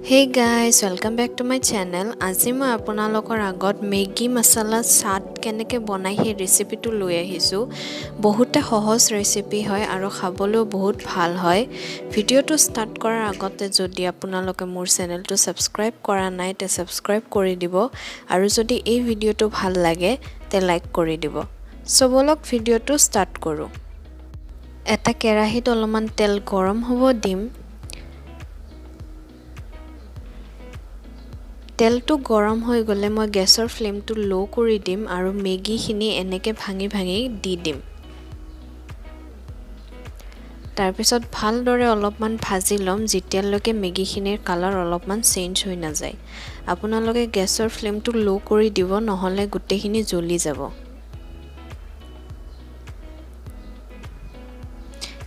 Hey guys, welcome back to my channel. আজি মই আপোনালোকৰ আগত মেগী মছলা চাট কেনেকৈ বনাই সেই ৰেচিপিটো লৈ আহিছো। বহুতে সহজ ৰেচিপি হয় আৰু খাবলৈও বহুত ভাল হয়। ভিডিওটো ষ্টাৰ্ট কৰাৰ আগতে যদি আপোনালোকে মোৰ চেনেলটো সাবস্ক্ৰাইব কৰা নাই তে সাবস্ক্ৰাইব কৰি দিব আৰু যদি এই ভিডিওটো ভাল লাগে তে লাইক কৰি দিব। সো বলক ভিডিওটো ষ্টাৰ্ট কৰো। এটা কেৰাহীত অলপমান তেল গৰম হ'ব দিম। তেলটো গৰম হৈ গলে মই গেছৰ ফ্লেমটো লো কৰি দিম আৰু মেগীখিনি এনেকৈ ভাঙি ভাঙি দি দিম। তাৰ পিছত ভালদৰে অলপমান ভাজি লম যেতিয়ালৈকে মেগীখিনিৰ কালাৰ অলপমান চেঞ্জ হৈ নাযায়। আপোনালোকে গেছৰ ফ্লেমটো লো কৰি দিব নহলে গোটেইখিনি জ্বলি যাব।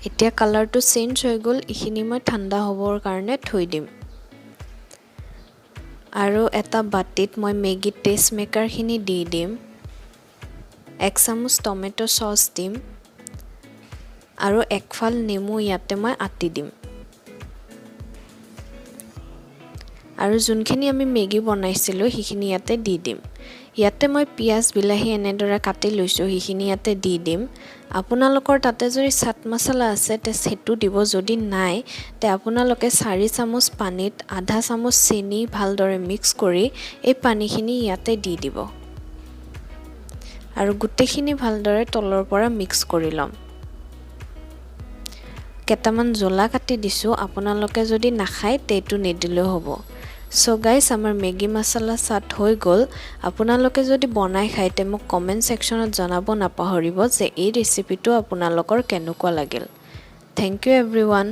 এতিয়া কালাৰটো চেঞ্জ হৈ গল, ইখিনি মই ঠাণ্ডা হ'বৰ কাৰণে থৈ দিম। আৰু এটা বাটিত মই মেগী টেষ্ট মেকাৰখিনি দি দিম। 1 চামুচ টমেটো সস দিম আৰু একফাল নেমু ইয়াতে মই আটি দিম। আৰু যোনখিনি আমি মেগী বনাইছিলো সেইখিনি ইয়াতে দি দিম। ইয়াতে মই পিয়াজ বিলাহী এনেদৰে কাটি লৈছো, সেইখিনি ইয়াতে দি দিম। আপোনালোকৰ তাতে যদি চাট মছলা আছে তে সেটো দিব, যদি নাই তে আপোনালোকে 4 চামুচ পানীত আধা চামুচ চেনি ভালদৰে মিক্স কৰি এই পানীখিনি ইয়াতে দি দিব। আৰু গুটেখিনি ভালদৰে তলৰ পৰা মিক্স কৰি লম। কেটামান জ্বলা কাটি দিছো, আপোনালোকে যদি নাখায় তেটো নিদিলেও হ'ব। সো গাইস, আমাৰ মেগী মছলা চাট হৈ গল। আপোনালোকে যদি বনাই খায় তে মোক কমেন্ট সেকশনত জনাব নাপাহৰিব যে এই ৰেচিপিটো আপোনালোকৰ কেনেকুৱা লাগিল। Thank you এভৰিওয়ান।